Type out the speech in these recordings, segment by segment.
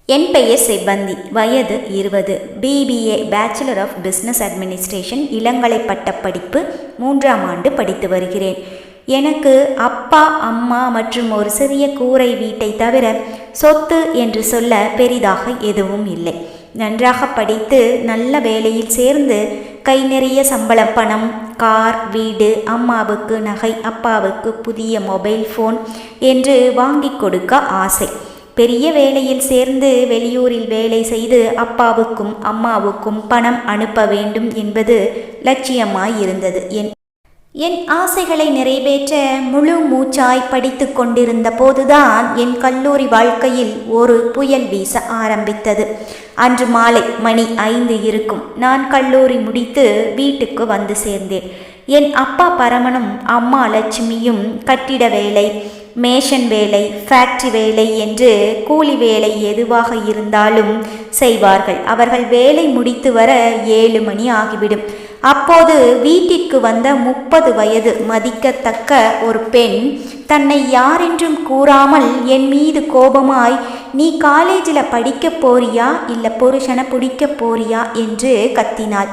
என் பெயர் செவ்வந்தி, வயது 20, BBA bachelor of business administration, இளங்கலை பட்டப்படிப்பு 3ஆம் ஆண்டு படித்து வருகிறேன். எனக்கு அப்பா, அம்மா மற்றும் ஒரு சிறிய கூரை வீட்டை தவிர சொத்து என்று சொல்ல பெரிதாக எதுவும் இல்லை. நன்றாக படித்து நல்ல வேலையில் சேர்ந்து கை நிறைய சம்பள பணம், கார், வீடு, அம்மாவுக்கு நகை, அப்பாவுக்கு புதிய மொபைல் ஃபோன் என்று வாங்கி கொடுக்க ஆசை. பெரிய வேலையில் சேர்ந்து வெளியூரில் வேலை செய்து அப்பாவுக்கும் அம்மாவுக்கும் பணம் அனுப்ப வேண்டும் என்பது லட்சியமாயிருந்தது. என் ஆசைகளை நிறைவேற்ற முழு மூச்சாய் படித்து கொண்டிருந்த போதுதான் என் கல்லூரி வாழ்க்கையில் ஒரு புயல் வீச ஆரம்பித்தது. அன்று மாலை மணி 5 இருக்கும். நான் கல்லூரி முடித்து வீட்டுக்கு வந்து சேர்ந்தேன். என் அப்பா பரமனும் அம்மா லட்சுமியும் கட்டிட வேலை, மேஷன் வேலை, ஃபேக்டரி வேலை என்று கூலி வேலை எதுவாக இருந்தாலும் செய்வார்கள். அவர்கள் வேலை முடித்து வர 7 மணி ஆகிவிடும். அப்போது வீட்டிற்கு வந்த 30 வயது மதிக்கத்தக்க ஒரு பெண் தன்னை யாரென்றும் கூறாமல் என் மீது கோபமாய், நீ காலேஜில் படிக்க போறியா இல்லை புருஷனை பிடிக்க போறியா என்று கத்தினாள்.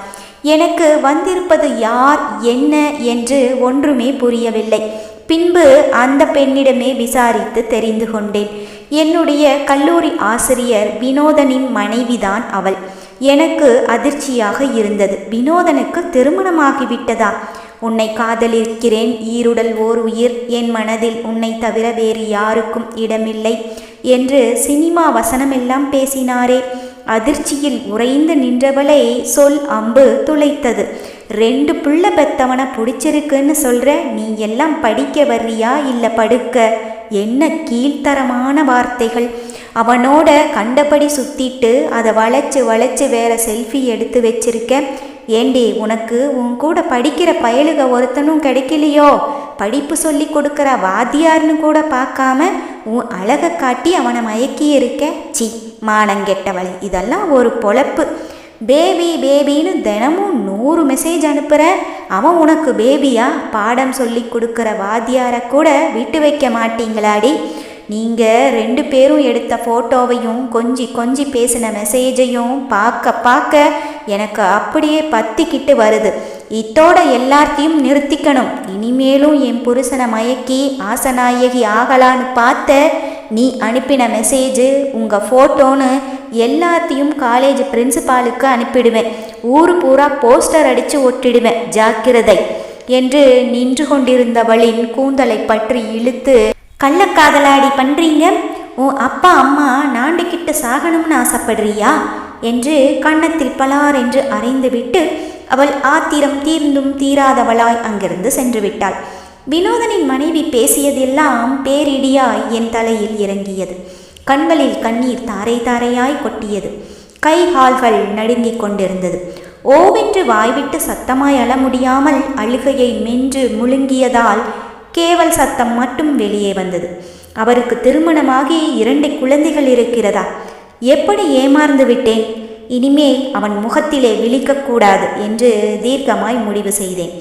எனக்கு வந்திருப்பது யார், என்ன என்று ஒன்றுமே புரியவில்லை. பின்பு அந்த பெண்ணிடமே விசாரித்து தெரிந்து கொண்டேன். என்னுடைய கல்லூரி ஆசிரியர் வினோதனின் மனைவிதான் அவள். எனக்கு அதிர்ச்சியாக இருந்தது. வினோதனுக்கு திருமணமாகிவிட்டதா? உன்னை காதலிக்கிறேன், ஈருடல் ஓர் உயிர், என் மனதில் உன்னை தவிர வேறு யாருக்கும் இடமில்லை என்று சினிமா வசனமெல்லாம் பேசினாரே. அதிர்ச்சியில் உறைந்து நின்றவளை சொல் அம்பு துளைத்தது. 2 பிள்ளை பெத்தவனை பிடிச்சிருக்குன்னு சொல்ற, நீ எல்லாம் படிக்க வர்றியா இல்லை படுக்க? என்ன கீழ்த்தரமான வார்த்தைகள்! அவனோட கண்டபடி சுத்திட்டு அதை வளைச்சு வேற செல்ஃபி எடுத்து வச்சிருக்க. ஏண்டி, உனக்கு உன் கூட படிக்கிற பயலுக ஒருத்தனும் கிடைக்கலையோ? படிப்பு சொல்லி கொடுக்குற வாத்தியார்னு கூட பார்க்காம உன் அழகை காட்டி அவனை மயக்கி இருக்க. சி, மானங்கெட்டவளை, இதெல்லாம் ஒரு பொழப்பு? பேபி பேபின்னு தினமும் 100 மெசேஜ் அனுப்புகிற, அவன் உனக்கு பேபியா? பாடம் சொல்லி கொடுக்குற வாத்தியாரை கூட விட்டு வைக்க மாட்டீங்களாடி? நீங்கள் 2 பேரும் எடுத்த ஃபோட்டோவையும் கொஞ்சி பேசின மெசேஜையும் பார்க்க எனக்கு அப்படியே பத்திக்கிட்டு வருது. இத்தோட எல்லாத்தையும் நிறுத்திக்கணும். இனிமேலும் என் புருஷனை மயக்கி ஆசநாயகி ஆகலான்னு பார்த்த நீ அனுப்பின மெசேஜு, உங்கள் ஃபோட்டோன்னு எல்லாத்தையும் காலேஜ் பிரின்சிபாலுக்கு அனுப்பிடுவேன். ஊர் பூரா போஸ்டர் அடித்து ஒட்டிடுவேன், ஜாக்கிரதை என்று நின்று கொண்டிருந்தவளின் கூந்தலை பற்றி இழுத்து, கள்ளக்காதலாடி பண்ணுறீங்க? உன் அப்பா அம்மா நாண்டுக்கிட்டு சாகணும்னு ஆசைப்படுறியா என்று கன்னத்தில் பலார் என்று அறைந்துவிட்டு அவள் ஆத்திரம் தீர்ந்தும் தீராதவளாய் அங்கிருந்து சென்று விட்டாள். வினோதனின் மனைவி பேசியதெல்லாம் பேரிடியாய் என் தலையில் இறங்கியது. கண்களில் கண்ணீர் தாரை தாரையாய் கொட்டியது. கை கால்கள் நடுங்கிக் கொண்டிருந்தது. ஓவென்று வாய்விட்டு சத்தமாய் அழ முடியாமல் அழுகையை மென்று முழுங்கியதால் கேவல் சத்தம் மட்டும் வெளியே வந்தது. அவருக்கு திருமணமாகி 2 குழந்தைகள் இருக்கிறதா? எப்படி ஏமாந்து விட்டேன்! இனிமேல் அவன் முகத்திலே விழிக்கக்கூடாது என்று தீர்க்கமாய் முடிவு செய்தேன்.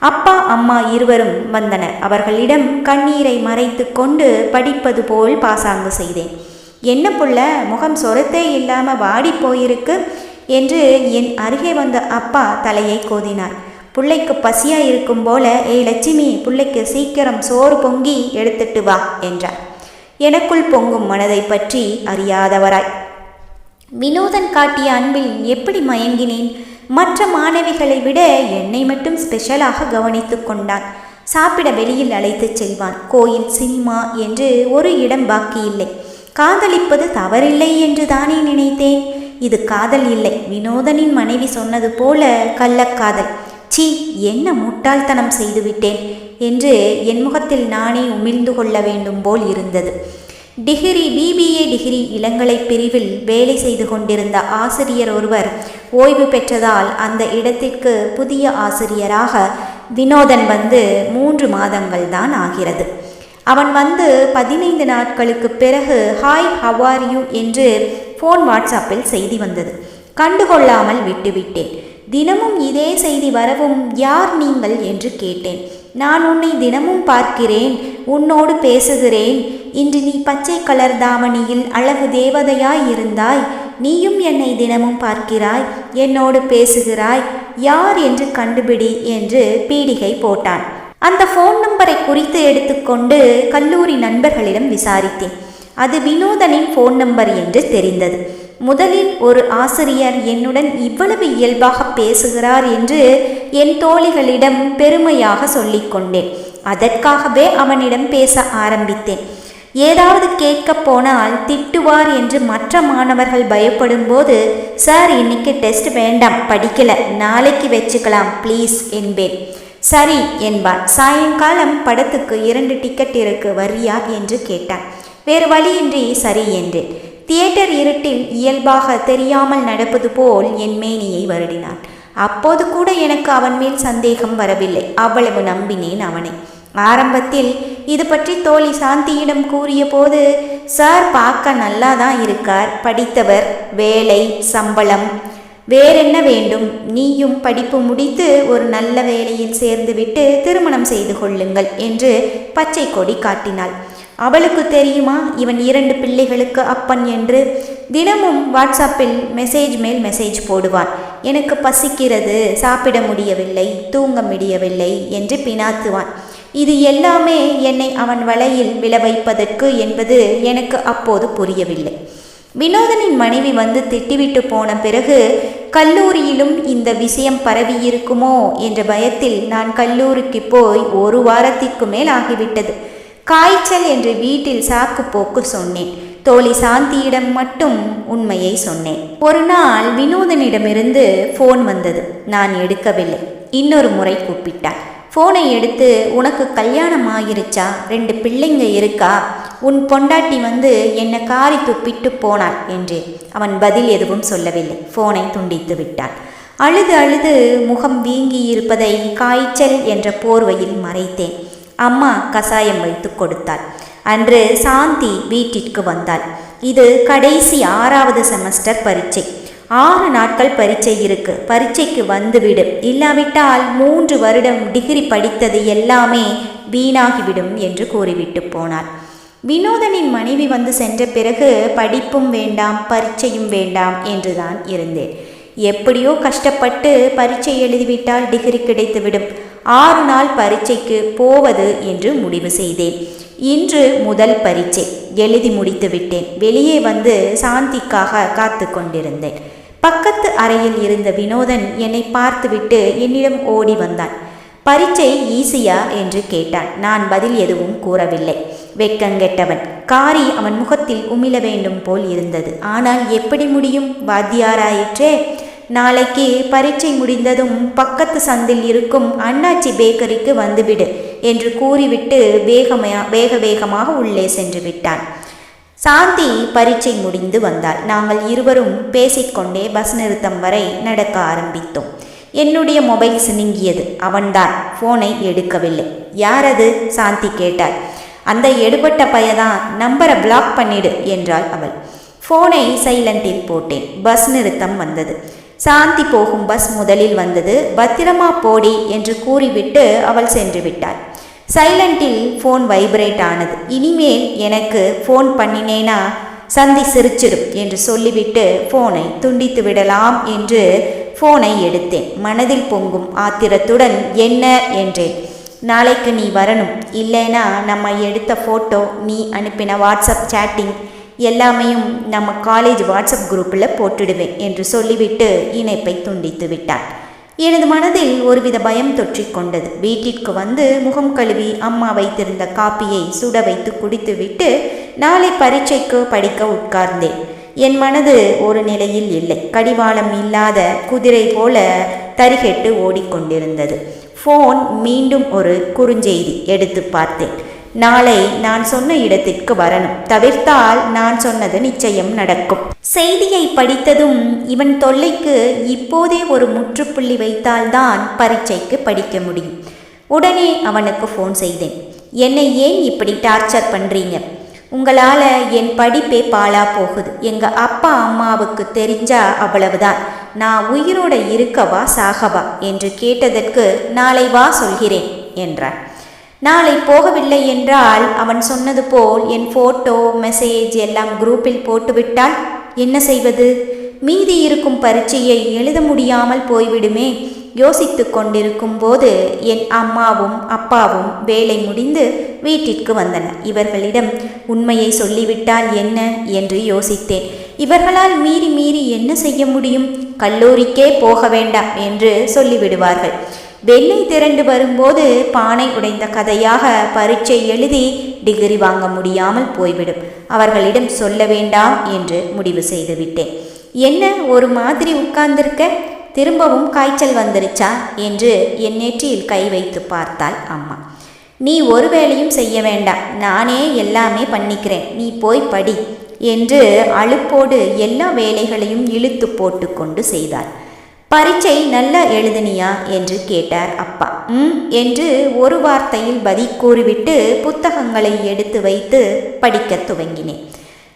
அப்பா அம்மா இருவரும் வந்தனர். அவர்களிடம் கண்ணீரை மறைத்து கொண்டு படிப்பது போல் பாசாங்கு செய்தேன். என்ன புள்ள, முகம் சொரத்தே இல்லாமல் வாடி போயிருக்கு என்று என் அருகே வந்த அப்பா தலையை கோதினார். பிள்ளைக்கு பசியாக இருக்கும் போல, ஏய் லட்சுமி, பிள்ளைக்கு சீக்கிரம் சோறு பொங்கி எடுத்துட்டு வா என்றார். எனக்குள் பொங்கும் மனதை பற்றி அறியாதவராய் வினோதன் காட்டிய அன்பில் எப்படி மயங்கினேன்! மற்ற மாணவிகளை விட என்னை மட்டும் ஸ்பெஷலாக கவனித்து கொண்டான். சாப்பிட வெளியில் அழைத்துச் செல்வான். கோயில், சினிமா என்று ஒரு இடம் பாக்கி இல்லை. காதலிப்பது தவறில்லை என்று தானே நினைத்தேன். இது காதல் இல்லை, வினோதனின் மனைவி சொன்னது போல கள்ளக்காதல். சி, என்ன முட்டாள்தனம் செய்துவிட்டேன் என்று என் முகத்தில் நானே உமிழ்ந்து கொள்ள வேண்டும் போல் இருந்தது. BBA டிகிரி இளங்கலை பிரிவில் வேலை செய்து கொண்டிருந்த ஆசிரியர் ஒருவர் ஓய்வு பெற்றதால் அந்த இடத்திற்கு புதிய ஆசிரியராக வினோதன் வந்து 3 மாதங்கள் தான் ஆகிறது. அவன் வந்து 15 நாட்களுக்கு பிறகு ஹாய் ஹவ் ஆர் யூ என்று வாட்ஸ்அப்பில் செய்தி வந்தது. கண்டுகொள்ளாமல் விட்டுவிட்டேன். தினமும் இதே செய்தி வரவும் யார் நீங்கள் என்று கேட்டேன். நான் உன்னை தினமும் பார்க்கிறேன், உன்னோடு பேசுகிறேன். இன்று நீ பச்சை கலர் தாவணியில் அழகு தேவதையாய் இருந்தாய். நீயும் என்னை தினமும் பார்க்கிறாய், என்னோடு பேசுகிறாய். யார் என்று கண்டுபிடி என்று பீடிகை போட்டான். அந்த ஃபோன் நம்பரை குறித்து எடுத்துக்கொண்டு கல்லூரி நண்பர்களிடம் விசாரித்தேன். அது வினோதனின் ஃபோன் நம்பர் என்று தெரிந்தது. முதலில் ஒரு ஆசிரியர் என்னுடன் இவ்வளவு இயல்பாக பேசுகிறார் என்று என் தோழிகளிடம் பெருமையாக சொல்லிக்கொண்டேன். அதற்காகவே அவனிடம் பேச ஆரம்பித்தேன். ஏதாவது கேட்க போனால் திட்டுவார் என்று மற்ற மாணவர்கள் பயப்படும் போது, சார் இன்னைக்கு டெஸ்ட் வேண்டாம், படிக்கல, நாளைக்கு வச்சுக்கலாம் ப்ளீஸ் என்பேன். சரி என்பான். சாயங்காலம் படத்துக்கு 2 டிக்கெட் இருக்கு, வரியா என்று கேட்டான். வேறு வழியின்றி சரி என்றேன். தியேட்டர் இருட்டில் இயல்பாக தெரியாமல் நடப்பது போல் என் மேனியை வருடினான். அப்போது கூட எனக்கு அவன் மேல் சந்தேகம் வரவில்லை. அவ்வளவு நம்பினேன் அவனை. ஆரம்பத்தில் இது பற்றி தோழி சாந்தியிடம் கூறிய போது, சார் பார்க்க நல்லா தான் இருக்கார், படித்தவர், வேலை, சம்பளம், வேறென்ன வேண்டும்? நீயும் படிப்பு முடித்து ஒரு நல்ல வேலையில் சேர்ந்துவிட்டு திருமணம் செய்து கொள்ளுங்கள் என்று பச்சை கொடி காட்டினாள். அவளுக்கு தெரியுமா இவன் 2 பிள்ளைகளுக்கு அப்பன் என்று? தினமும் வாட்ஸ்அப்பில் மெசேஜ் மேல் மெசேஜ் போடுவான். எனக்கு பசிக்கிறது, சாப்பிட முடியவில்லை, தூங்க முடியவில்லை என்று பினாத்துவான். இது எல்லாமே என்னை அவன் வலையில் விழ வைப்பதற்கு என்பது எனக்கு அப்போது புரியவில்லை. வினோதனின் மனைவி வந்து திட்டிவிட்டு போன பிறகு கல்லூரியிலும் இந்த விஷயம் பரவியிருக்குமோ என்ற பயத்தில் நான் கல்லூரிக்கு போய் 1 வாரத்திற்கு மேல் ஆகிவிட்டது. காய்ச்சல் என்று வீட்டில் சாக்கு போக்கு சொன்னேன். தோழி சாந்தியிடம் மட்டும் உண்மையை சொன்னேன். ஒரு நாள் வினோதனிடமிருந்து ஃபோன் வந்தது. நான் எடுக்கவில்லை. இன்னொரு முறை கூப்பிட்டான். ஃபோனை எடுத்து, உனக்கு கல்யாணம் ஆகிருச்சா? 2 பிள்ளைங்க இருக்கா? உன் பொண்டாட்டி வந்து என்னை காரி துப்பிட்டு போனாள் என்றேன். அவன் பதில் எதுவும் சொல்லவில்லை. ஃபோனை துண்டித்து விட்டான். அழுது அழுது முகம் வீங்கி இருப்பதை காய்ச்சல் என்ற போர்வையில் மறைத்தேன். அம்மா கசாயம் வைத்து கொடுத்தாள். அன்று சாந்தி வீட்டிற்கு வந்தாள். இது கடைசி 6வது செமஸ்டர் பரீட்சை. 6 நாட்கள் பரீட்சை இருக்கு, பரீட்சைக்கு வந்துவிடு, இல்லாவிட்டால் 3 வருடம் டிகிரி படித்தது எல்லாமே வீணாகிவிடும் என்று கூறிவிட்டு போனாள். வினோதனின் மனைவி வந்து சென்ற பிறகு படிப்பும் வேண்டாம், பரீட்சையும் வேண்டாம் என்றுதான் இருந்தேன். எப்படியோ கஷ்டப்பட்டு பரீட்சை எழுதிவிட்டால் டிகிரி கிடைத்துவிடும். 6 நாள் பரீட்சைக்கு போவது என்று முடிவு செய்தேன். இன்று முதல் பரீட்சை எழுதி முடித்து விட்டேன். வெளியே வந்து சாந்திக்காக காத்து கொண்டிருந்தேன். பக்கத்து அறையில் இருந்த வினோதன் என்னை பார்த்துவிட்டு என்னிடம் ஓடி வந்தான். பரீட்சை ஈஸியா என்று கேட்டான். நான் பதில் எதுவும் கூறவில்லை. வெக்கங்கெட்டவன். காரி அவன் முகத்தில் உமிழ வேண்டும் போல் இருந்தது. ஆனால் எப்படி முடியும்? வாத்தியாராயிற்றே. நாளைக்கு பரீட்சை முடிந்ததும் பக்கத்து சந்தில் இருக்கும் அண்ணாச்சி பேக்கரிக்கு வந்துவிடு என்று கூறிவிட்டு வேக வேகமாக உள்ளே சென்று விட்டான். சாந்தி பரீட்சை முடிந்து வந்தாள். நாங்கள் இருவரும் பேசிக்கொண்டே பஸ் நிறுத்தம் வரை நடக்க ஆரம்பித்தோம். என்னுடைய மொபைல் சினுங்கியது. அவன்தான். ஃபோனை எடுக்கவில்லை. யார் அது? சாந்தி கேட்டாள். அந்த எடுபட்ட பையதான், நம்பரை பிளாக் பண்ணிடு என்றாள் அவள். ஃபோனை சைலண்டில் போட்டேன். பஸ் நிறுத்தம் வந்தது. சாந்தி போகும் பஸ் முதலில் வந்தது. பத்திரமா போடி என்று கூறிவிட்டு அவள் சென்று விட்டாள். சைலண்டில் ஃபோன் வைப்ரேட் ஆனது. இனிமேல் எனக்கு ஃபோன் பண்ணினேனா சந்தி சிரிச்சிடும் என்று சொல்லிவிட்டு ஃபோனை துண்டித்து விடலாம் என்று ஃபோனை எடுத்தேன். மனதில் பொங்கும் ஆத்திரத்துடன் என்ன என்றேன். நாளைக்கு நீ வரணும், இல்லைனா நம்ம எடுத்த ஃபோட்டோ, நீ அனுப்பின வாட்ஸ்அப் சேட்டிங் எல்லாமையும் நம்ம காலேஜ் வாட்ஸ்அப் குரூப்பில் போட்டுடுவேன் என்று சொல்லிவிட்டு இணைப்பை துண்டித்து விட்டான். எனது மனதில் ஒருவித பயம் தொற்றிக்கொண்டது. வீட்டிற்கு வந்து முகம் கழுவி அம்மா வைத்திருந்த காப்பியை சுட வைத்து குடித்துவிட்டு நாளை பரீட்சைக்கு படிக்க உட்கார்ந்தேன். என் மனது ஒரு நிலையில் இல்லை. கடிவாளம் இல்லாத குதிரை போல தரிகெட்டு ஓடிக்கொண்டிருந்தது. ஃபோன் மீண்டும் ஒரு குறுஞ்செய்தி. எடுத்து பார்த்தேன். நாளை நான் சொன்ன இடத்திற்கு வரணும், தவிர்த்தால் நான் சொன்னது நிச்சயம் நடக்கும். செய்தியை படித்ததும் இவன் தொல்லைக்கு இப்போதே ஒரு முற்றுப்புள்ளி வைத்தால்தான் பரீட்சைக்கு படிக்க முடியும். உடனே அவனுக்கு ஃபோன் செய்தேன். என்னை ஏன் இப்படி டார்ச்சர் பண்ணுறீங்க? உங்களால் என் படிப்பே பாழா போகுது. எங்கள் அப்பா அம்மாவுக்கு தெரிஞ்சா அவ்வளவுதான். நான் உயிரோட இருக்கவா சாகவா என்று கேட்டதற்கு நாளை வா சொல்கிறேன் என்றான். நாளை போகவில்லை என்றால் அவன் சொன்னது போல் என் ஃபோட்டோ மெசேஜ் எல்லாம் குரூப்பில் போட்டுவிட்டால் என்ன செய்வது? மீதி இருக்கும் பரீட்சையை எழுத முடியாமல் போய்விடுமே. யோசித்து கொண்டிருக்கும் போது என் அம்மாவும் அப்பாவும் வேலை முடிந்து வீட்டிற்கு வந்தனர். இவர்களிடம் உண்மையை சொல்லிவிட்டால் என்ன என்று யோசித்தேன். இவர்களால் மீறி என்ன செய்ய முடியும்? கல்லூரிக்கே போக வேண்டாம் என்று சொல்லிவிடுவார்கள். வெண்ணெய் திரண்டு வரும்போது பானை உடைந்த கதையாக பரீட்சை எழுதி டிகிரி வாங்க முடியாமல் போய்விடும். அவர்களிடம் சொல்ல வேண்டாம் என்று முடிவு செய்துவிட்டேன். என்ன ஒரு மாதிரி உட்கார்ந்திருக்க? திரும்பவும் காய்ச்சல் வந்துருச்சா என்று என் நெற்றியில் கை வைத்து பார்த்தாள் அம்மா. நீ ஒரு வேலையும் செய்ய வேண்டாம், நானே எல்லாமே பண்ணிக்கிறேன், நீ போய் படி என்று அலுப்போடு எல்லா வேலைகளையும் இழுத்து போட்டு கொண்டு செய்தாள். பரீட்சை நல்லா எழுதினியா என்று கேட்டார் அப்பா. என்று ஒரு வார்த்தையில் பதில் கூறிவிட்டு புத்தகங்களை எடுத்து வைத்து படிக்க துவங்கினேன்.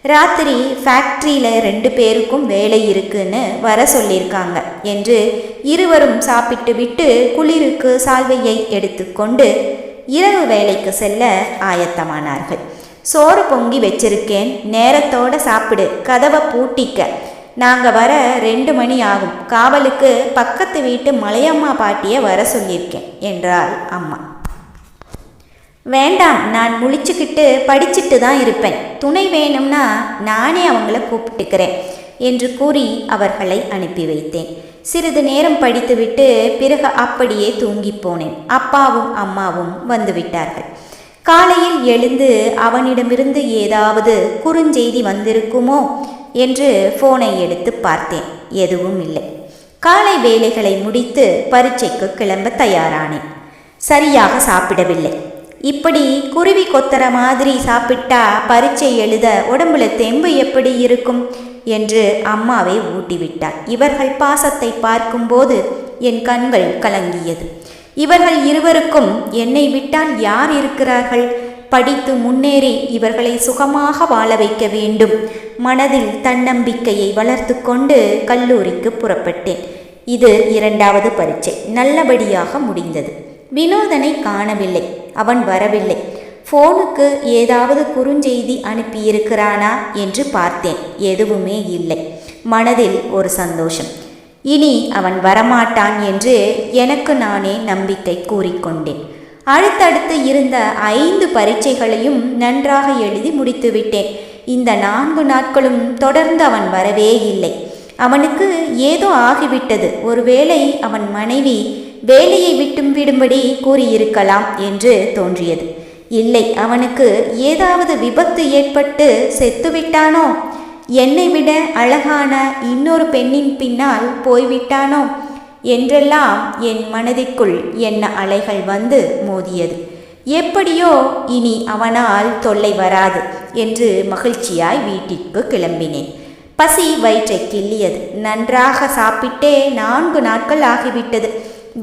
ராத்திரி ஃபேக்ட்ரியில் 2 பேருக்கும் வேலை இருக்குன்னு வர சொல்லியிருக்காங்க என்று இருவரும் சாப்பிட்டு விட்டு குளிருக்கு சால்வையை எடுத்துக்கொண்டு இரவு வேலைக்கு செல்ல ஆயத்தமானார்கள். சோறு பொங்கி வச்சிருக்கேன், நேரத்தோடு சாப்பிடு, கதவை பூட்டிக்க, நாங்கள் வர 2 மணி ஆகும், காவலுக்கு பக்கத்து வீட்டு மலையம்மா பாட்டியை வர சொல்லியிருக்கேன் என்றாள் அம்மா. வேண்டாம், நான் முழிச்சுக்கிட்டு படிச்சுட்டு தான் இருப்பேன், துணை வேணும்னா நானே அவங்கள கூப்பிட்டுக்கிறேன் என்று கூறி அவர்களை அனுப்பி வைத்தேன். சிறிது நேரம் படித்துவிட்டு பிறகு அப்படியே தூங்கி போனேன். அப்பாவும் அம்மாவும் வந்துவிட்டார்கள். காலையில் எழுந்து அவனிடமிருந்து ஏதாவது குறுஞ்செய்தி வந்திருக்குமோ என்று போனை எடுத்து பார்த்தேன். எதுவும் இல்லை. காலை வேலைகளை முடித்து பரீட்சைக்கு கிளம்ப தயாரானேன். சரியாக சாப்பிடவில்லை. இப்படி குருவி கொத்துற மாதிரி சாப்பிட்டா பரீட்சை எழுத உடம்புல தெம்பு எப்படி இருக்கும் என்று அம்மாவை ஊட்டிவிட்டார். இவர்கள் பாசத்தை பார்க்கும்போது என் கண்கள் கலங்கியது. இவர்கள் இருவருக்கும் என்னை விட்டால் யார் இருக்கிறார்கள்? படித்து முன்னேறி இவர்களை சுகமாக வாழ வைக்க வேண்டும். மனதில் தன்னம்பிக்கையை வளர்த்து கொண்டு கல்லூரிக்கு புறப்பட்டேன். இது 2வது பரீட்சை நல்லபடியாக முடிந்தது. வினோதனை காணவில்லை. அவன் வரவில்லை. ஃபோனுக்கு ஏதாவது குறுஞ்செய்தி அனுப்பியிருக்கிறானா என்று பார்த்தேன். எதுவுமே இல்லை. மனதில் ஒரு சந்தோஷம். இனி அவன் வரமாட்டான் என்று எனக்கு நானே நம்பிக்கை கூறிக்கொண்டேன். அடுத்தடுத்து இருந்த 5 பரீட்சைகளையும் நன்றாக எழுதி முடித்துவிட்டேன். இந்த 4 நாட்களும் தொடர்ந்து அவன் வரவே இல்லை. அவனுக்கு ஏதோ ஆகிவிட்டது. ஒருவேளை அவன் மனைவி வேலையை விடும்படி கூறியிருக்கலாம் என்று தோன்றியது. இல்லை, அவனுக்கு ஏதாவது விபத்து ஏற்பட்டு செத்துவிட்டானோ? என்னை விட அழகான இன்னொரு பெண்ணின் பின்னால் போய்விட்டானோ என்றெல்லாம் என் மனதிற்குள் என்ன அலைகள் வந்து மோதியது. எப்படியோ இனி அவனால் தொல்லை வராது என்று மகிழ்ச்சியாய் வீட்டிற்கு கிளம்பினேன். பசி வயிற்றை கிள்ளியது. நன்றாக சாப்பிட்டே 4 நாட்கள் ஆகிவிட்டது.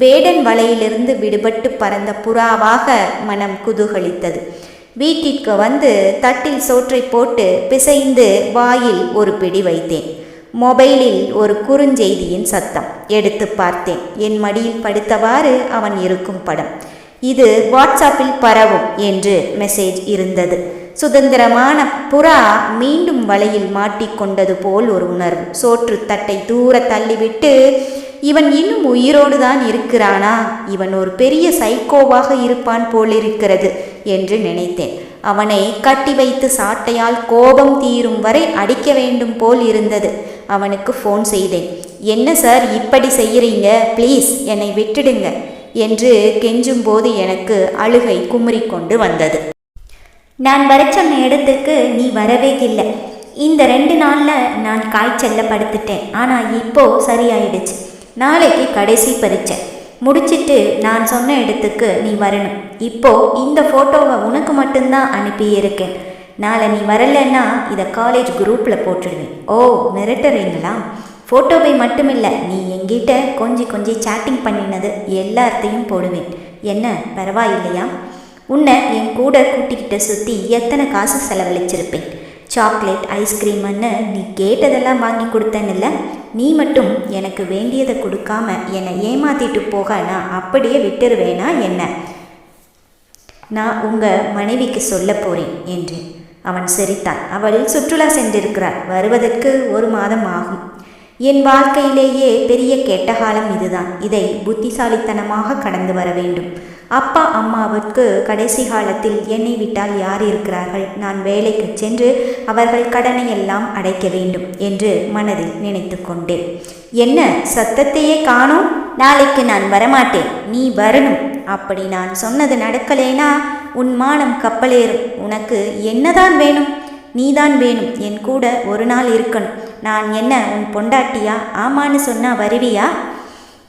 வேடன் வலையிலிருந்து விடுபட்டு பறந்த புறாவாக மனம் குதூகலித்தது. வீட்டிற்கு வந்து தட்டில் சோற்றை போட்டு பிசைந்து வாயில் ஒரு பிடி வைத்தேன். மொபைலில் ஒரு குறுஞ்செய்தியின் சத்தம். எடுத்து பார்த்தேன். என் மடியில் படுத்தவாறு அவன் இருக்கும் படம். இது வாட்ஸ்அப்பில் பரவும் என்று மெசேஜ் இருந்தது. சுதந்திரமான புறா மீண்டும் வலையில் மாட்டிக்கொண்டது போல் ஒரு உணர்வு. சோற்று தட்டை தூர தள்ளிவிட்டு இவன் இன்னும் உயிரோடு தான் இருக்கிறானா? இவன் ஒரு பெரிய சைக்கோவாக இருப்பான் போலிருக்கிறது என்று நினைத்தேன். அவனை கட்டி வைத்து சாட்டையால் கோபம் தீரும் வரை அடிக்க வேண்டும் போல் இருந்தது. அவனுக்கு ஃபோன் செய்தேன். என்ன சார் இப்படி செய்கிறீங்க? ப்ளீஸ் என்னை விட்டுடுங்க என்று கெஞ்சும் போது எனக்கு அழுகை குமுறிக்கொண்டு வந்தது. நான் வர சொன்ன இடத்துக்கு நீ வரவே இல்லை. இந்த 2 நாளில் நான் காய்ச்சல்ல படுத்துட்டேன். ஆனால் இப்போது சரியாயிடுச்சு. நாளைக்கு கடைசி பரீட்சை முடிச்சிட்டு நான் சொன்ன இடத்துக்கு நீ வரணும். இப்போது இந்த ஃபோட்டோவை உனக்கு மட்டும்தான் அனுப்பியிருக்கேன். நாளை நீ வரலைன்னா இதை காலேஜ் குரூப்பில் போட்டுடுவேன். ஓ, மிரட்டுறீங்களா? ஃபோட்டோவை மட்டுமில்லை, நீ எங்கிட்ட கொஞ்சம் சேட்டிங் பண்ணினது எல்லாத்தையும் போடுவேன். என்ன பரவாயில்லையா? உன்னை என் கூட கூட்டிக்கிட்ட சுற்றி எத்தனை காசு செலவழிச்சிருப்பேன். சாக்லேட், ஐஸ்கிரீம்னு நீ கேட்டதெல்லாம் வாங்கி கொடுத்தேன்னில்ல. நீ மட்டும் எனக்கு வேண்டியதை கொடுக்காம என்னை ஏமாத்திட்டு போக நான் அப்படியே விட்டுருவேனா என்ன? நான் உங்கள் மனைவிக்கு சொல்ல போகிறேன் என்றேன். அவன் சிரித்தான். அவள் சுற்றுலா சென்றிருக்கிறாள். வருவதற்கு 1 மாதம் ஆகும். என் வாழ்க்கையிலேயே பெரிய கெட்ட காலம் இதுதான். இதை புத்திசாலித்தனமாக கடந்து வர வேண்டும். அப்பா அம்மாவுக்கு கடைசி காலத்தில் என்னை விட்டால் யார் இருக்கிறார்கள்? நான் வேலைக்கு சென்று அவர்கள் கடனை எல்லாம் அடைக்க வேண்டும் என்று மனதில் நினைத்து கொண்டேன். என்ன சத்தத்தையே காணோம்? நாளைக்கு நான் வரமாட்டேன், நீ வரணும். அப்படி நான் சொன்னது நடக்கலேனா உன் மானம் கப்பலேறும். உனக்கு என்னதான் வேணும்? நீதான் வேணும். என் கூட ஒரு நாள் இருக்கணும். நான் என்ன உன் பொண்டாட்டியா? ஆமான்னு சொன்னா வருவியா?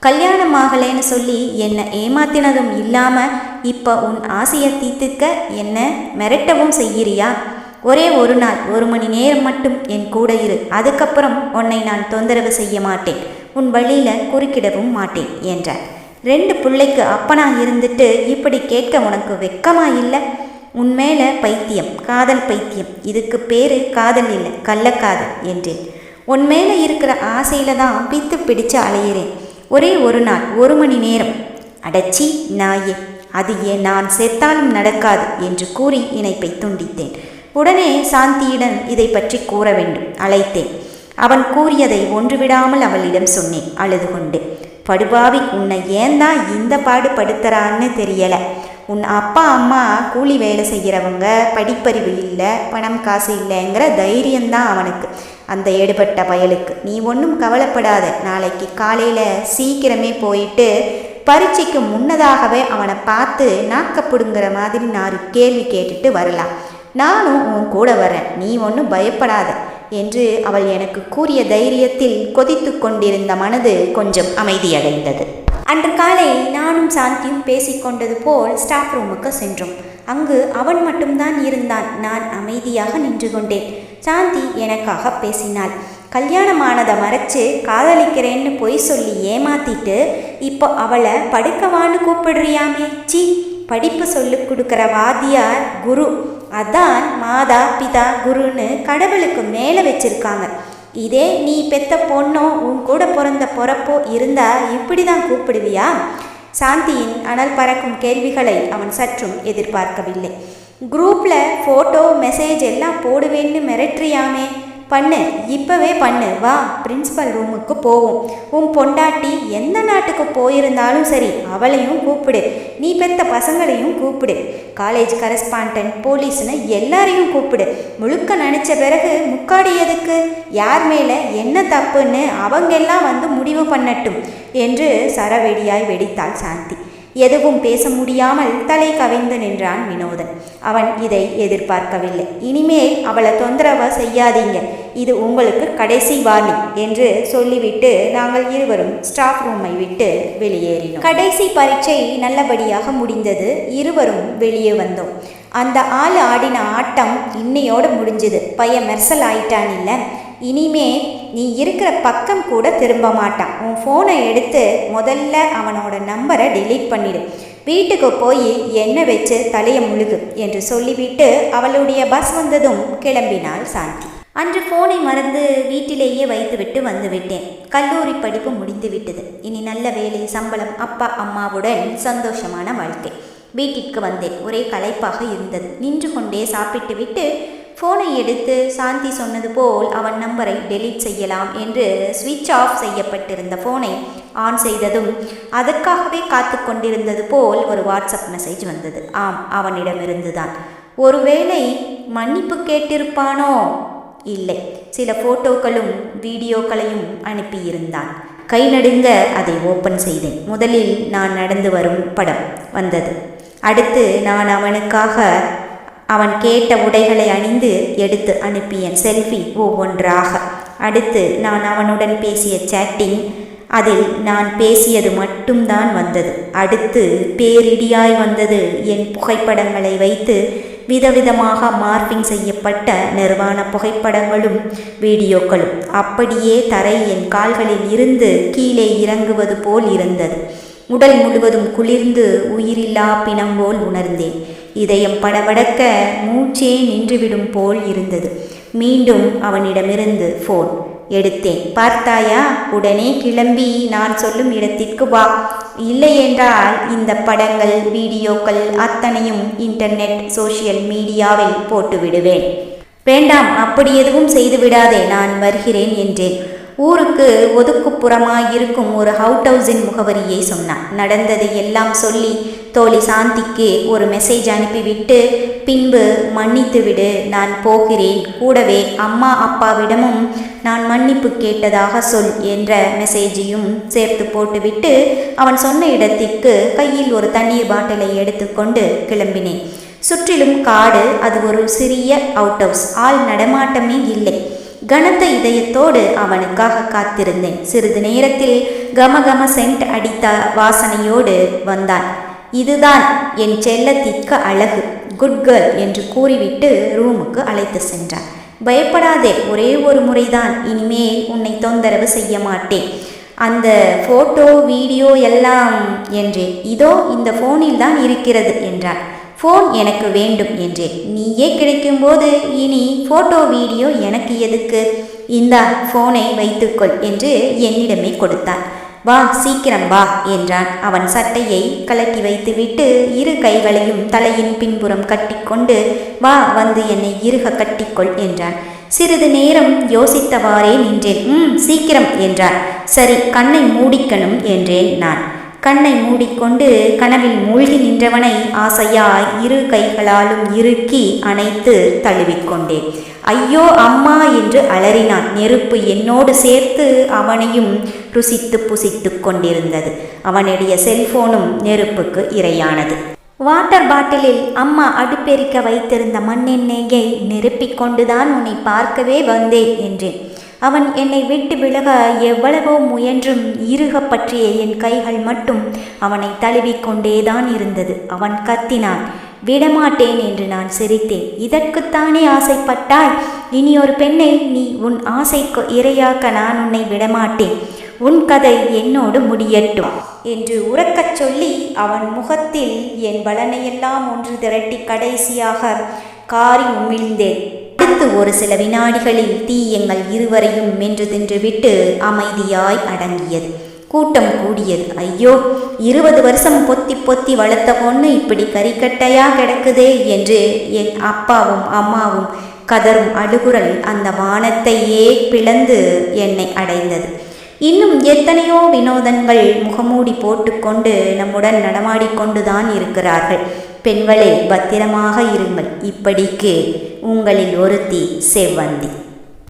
கல்யாணம் ஆகலேன்னு சொல்லி என்னை ஏமாத்தினதும் இல்லாமல் இப்போ உன் ஆசையை தீர்த்துக்க என்ன மிரட்டவும் செய்கிறியா? ஒரே ஒரு நாள் 1 மணி நேரம் மட்டும் என் கூட இரு. அதுக்கப்புறம் உன்னை நான் தொந்தரவு செய்ய மாட்டேன். உன் வழியில் குறுக்கிடவும் மாட்டேன் என்றார். 2 பிள்ளைக்கு அப்பனா இருந்துட்டு இப்படி கேட்க உனக்கு வெக்கமா இல்லை? உன்மேல பைத்தியம், காதல் பைத்தியம். இதுக்கு பேரு காதல் இல்லை, கள்ளக்காதல் என்றேன். உன்மேல இருக்கிற ஆசையில தான் பித்து பிடிச்சு அலையிறேன். ஒரே ஒரு நாள் 1 மணி நேரம். அடச்சி நாயே, அது ஏன் நான் செத்தாலும் நடக்காது என்று கூறி இணைப்பை துண்டித்தேன். உடனே சாந்தியிடம் இதை பற்றி கூற வேண்டும் அழைத்தேன். அவன் கூறியதை ஒன்றுவிடாமல் அவளிடம் சொன்னேன் அழுது கொண்டு. படுபாவி, உன்னை ஏன்தான் இந்த பாடு படுத்துறான்னு தெரியல. உன் அப்பா அம்மா கூலி வேலை செய்கிறவங்க, படிப்பறிவு இல்லை, பணம் காசு இல்லைங்கிற தைரியம்தான் அவனுக்கு, அந்த எடுபட்ட பயலுக்கு. நீ ஒன்றும் கவலைப்படாத. நாளைக்கு காலையில் சீக்கிரமே போயிட்டு பரீட்சைக்கு முன்னதாகவே அவனை பார்த்து நாக்கப்படுங்கிற மாதிரி 4 கேள்வி கேட்டுட்டு வரலாம். நானும் உன் கூட வரேன், நீ ஒன்றும் பயப்படாத என்று அவள் எனக்கு கூறிய தைரியத்தில் கொதித்து கொண்டிருந்த மனது கொஞ்சம் அமைதியடைந்தது. அன்று காலை நானும் சாந்தியும் பேசிக்கொண்டது போல் ஸ்டாஃப் ரூமுக்கு சென்றோம். அங்கு அவன் மட்டும்தான் இருந்தான். நான் அமைதியாக நின்று கொண்டேன். சாந்தி எனக்காக பேசினாள். கல்யாணமானதை மறைச்சு காதலிக்கிறேன்னு பொய் சொல்லி ஏமாத்திட்டு இப்போ அவளை படுக்கவான்னு கூப்பிடுறியாமே. சி, படிப்பு சொல்லி கொடுக்குற வாத்தியார் குரு, அதான் மாதா பிதா குருன்னு கடவுளுக்கு மேலே வச்சிருக்காங்க. இதே நீ பெத்த பொண்ணோ உன் கூட பிறந்த பொறப்போ இருந்தா இப்படி தான் கூப்பிடுவியா? சாந்தியின் அனல் பறக்கும் கேள்விகளை அவன் சற்றும் எதிர்பார்க்கவில்லை. குரூப்பில் ஃபோட்டோ மெசேஜ் எல்லாம் போடுவேன்னு மிரட்டுறியாமே. பண்ணு, இப்போவே பண்ணு. வா, பிரின்ஸிபல் ரூமுக்கு போவோம். உன் பொண்டாட்டி எந்த நாட்டுக்கு போயிருந்தாலும் சரி அவளையும் கூப்பிடு. நீ பெத்த பசங்களையும் கூப்பிடு. காலேஜ் கரஸ்பாண்டன்ட், போலீஸ்னு எல்லாரையும் கூப்பிடு. முழுக்க நினச்ச பிறகு முக்காடி எதுக்கு? யார் மேலே என்ன தப்புன்னு அவங்கெல்லாம் வந்து முடிவு பண்ணட்டும் என்று சரவெடியாய் வெடித்தாள் சாந்தி. எதுவும் பேச முடியாமல் தலை கவிழ்ந்து நின்றான் வினோதன். அவன் இதை எதிர்பார்க்கவில்லை. இனிமேல் அவளை தொந்தரவு செய்யாதீங்க, இது உங்களுக்கு கடைசி வார்னிங் என்று சொல்லிவிட்டு நாங்கள் இருவரும் ஸ்டாஃப் ரூமை விட்டு வெளியேறினோம். கடைசி பரீட்சை நல்லபடியாக முடிந்தது. இருவரும் வெளியே வந்தோம். அந்த ஆள் ஆடின ஆட்டம் இன்னையோடு முடிஞ்சது. பையன் மெர்சல் ஆயிட்டான் இல்லை. இனிமே நீ இருக்கிற பக்கம் கூட திரும்ப மாட்டான். உன் ஃபோனை எடுத்து முதல்ல அவனோட நம்பரை டெலீட் பண்ணிடு. வீட்டுக்கு போய் எண்ணெய் வச்சு தலையை முழுகு என்று சொல்லிவிட்டு அவளுடைய பஸ் வந்ததும் கிளம்பினாள் சாந்தி. அன்று ஃபோனை மறந்து வீட்டிலேயே வைத்துவிட்டு வந்துவிட்டேன். கல்லூரி படிப்பு முடிந்து விட்டது. இனி நல்ல வேலை, சம்பளம், அப்பா அம்மாவுடன் சந்தோஷமான வாழ்க்கை. வீட்டிற்கு வந்தேன். ஒரே களைப்பாக இருந்தது. நின்று கொண்டே சாப்பிட்டு விட்டு ஃபோனை எடுத்து சாந்தி சொன்னது போல் அவன் நம்பரை டெலீட் செய்யலாம் என்று ஸ்விட்ச் ஆஃப் செய்யப்பட்டிருந்த ஃபோனை ஆன் செய்ததும் அதற்காகவே காத்து கொண்டிருந்தது போல் ஒரு வாட்ஸ்அப் மெசேஜ் வந்தது. ஆம், அவனிடமிருந்து தான். ஒருவேளை மன்னிப்பு கேட்டிருப்பானோ? இல்லை, சில ஃபோட்டோக்களும் வீடியோக்களையும் அனுப்பியிருந்தான். கை நடுங்க அதை ஓப்பன் செய்தேன். முதலில் நான் நடந்து வரும் படம் வந்தது. அடுத்து நான் அவனுக்காக அவன் கேட்ட உடைகளை அணிந்து எடுத்து அனுப்பிய செல்ஃபி ஒவ்வொன்றாக. அடுத்து நான் அவனுடன் பேசிய சேட்டிங், அதில் நான் பேசியது மட்டும்தான் வந்தது. அடுத்து பேரிடியாய் வந்தது என் புகைப்படங்களை வைத்து விதவிதமாக மார்பிங் செய்யப்பட்ட நிர்வாண புகைப்படங்களும் வீடியோக்களும். அப்படியே தரை என் கால்களில் இருந்து கீழே இறங்குவது போல் இருந்தது. உடல் முழுவதும் குளிர்ந்து உயிரில்லா பிணம் போல் உணர்ந்தேன். இதயம் படபடக்க மூச்சே நின்றுவிடும் போல் இருந்தது. மீண்டும் அவனிடமிருந்து ஃபோன். எடுத்தேன். பார்த்தாயா? உடனே கிளம்பி நான் சொல்லும் இடத்திற்கு வா. இல்லையென்றால் இந்த படங்கள் வீடியோக்கள் அத்தனையும் இன்டர்நெட் சோஷியல் மீடியாவில் போட்டு விடுவேன். வேண்டாம், அப்படி எதுவும் செய்து விடாதே, நான் வருகிறேன் என்றேன். ஊருக்கு ஒதுக்குப்புறமாயிருக்கும் ஒரு அவுட் ஹவுஸின் முகவரியை சொன்னான். நடந்ததை எல்லாம் சொல்லி தோழி சாந்திக்கு ஒரு மெசேஜ் அனுப்பிவிட்டு பின்பு மன்னித்து விடு, நான் போகிறேன், கூடவே அம்மா அப்பாவிடமும் நான் மன்னிப்பு கேட்டதாக சொல் என்ற மெசேஜையும் சேர்த்து போட்டுவிட்டு அவன் சொன்ன இடத்திற்கு கையில் ஒரு தண்ணீர் பாட்டிலை எடுத்துக்கொண்டு கிளம்பினேன். சுற்றிலும் காடு. அது ஒரு சிறிய அவுட் ஹவுஸ். ஆள் நடமாட்டமே இல்லை. கனத்த இதயத்தோடு அவனுக்காக காத்திருந்தேன். சிறிது நேரத்தில் கமகம சென்ட் அடித்த வாசனையோடு வந்தான். இதுதான் என் செல்லத்திற்கு அழகு, குட் கேர்ள் என்று கூறிவிட்டு ரூமுக்கு அழைத்து சென்றான். பயப்படாதே, ஒரே ஒரு முறைதான், இனிமேல் உன்னை தொந்தரவு செய்ய மாட்டேன். அந்த ஃபோட்டோ வீடியோ எல்லாம் என்றேன். இதோ இந்த ஃபோனில் தான் இருக்கிறது என்றான். ஃபோன் எனக்கு வேண்டும் என்றேன். நீயே கிடைக்கும்போது இனி ஃபோட்டோ வீடியோ எனக்கு எதுக்கு? இந்தா ஃபோனை வைத்துக்கொள் என்று என்னிடமே கொடுத்தான். வா, சீக்கிரம் வா என்றான். அவன் சட்டையை கலட்டி வைத்துவிட்டு இரு கைகளையும் தலையின் பின்புறம் கட்டிக்கொண்டு வா, வந்து என்னை இறுக கட்டிக்கொள் என்றான். சிறிது நேரம் யோசித்தவாறே நின்றேன். சீக்கிரம் என்றான். சரி, கண்ணை மூடிக்கணும் என்றேன் நான். கண்ணை மூடிக்கொண்டு கனவில் மூழ்கி நின்றவனை ஆசையாய் இரு கைகளாலும் இறுக்கி அணைத்து தழுவிக்கொண்டேன். ஐயோ அம்மா என்று அலறினான். நெருப்பு என்னோடு சேர்த்து அவனையும் ருசித்து புசித்து கொண்டிருந்தது. அவனுடைய செல்போனும் நெருப்புக்கு இரையானது. வாட்டர் பாட்டிலில் அம்மா அடுப்பெரிக்க வைத்திருந்த மண்ணெண்ணெயை நிரப்பிக்கொண்டுதான் உன்னை பார்க்கவே வந்தேன் என்றேன். அவன் என்னை விட்டு விலக எவ்வளவோ முயன்றும் இறுக பற்றிய என் கைகள் மட்டும் அவனை தழுவிக்கொண்டேதான் இருந்தது. அவன் கத்தினான். விடமாட்டேன் என்று நான் சிரித்தேன். இதற்குத்தானே ஆசைப்பட்டாய்? இனி ஒரு பெண்ணை நீ உன் ஆசைக்கு இரையாக்க நான் உன்னை விடமாட்டேன். உன் கதை என்னோடு முடியட்டும் என்று உறக்கச் சொல்லி அவன் முகத்தில் என் பலனையெல்லாம் ஒன்று திரட்டி கடைசியாக காரி உமிழ்ந்தேன். அடுத்து ஒரு சில வினாடிகளில் தீ எங்கள் இருவரையும் மென்று தின்றுவிட்டு அமைதியாய் அடங்கியது. கூட்டம் கூடியது. ஐயோ, 20 வருஷம் பொத்தி பொத்தி வளர்த்த பொண்ணு இப்படி கறிக்கட்டையா கிடக்குதே என்று என் அப்பாவும் அம்மாவும் கதரும் அழுகுரல் அந்த வானத்தையே பிளந்து என்னை அடைந்தது. இன்னும் எத்தனையோ வினோதங்கள் முகமூடி போட்டுக்கொண்டு நம்முடன் நடமாடிக்கொண்டுதான் இருக்கிறார்கள். பெண்களே, பத்திரமாக இருங்கள். இப்படிக்கு உங்களில் ஒருத்தி செவ்வந்தி.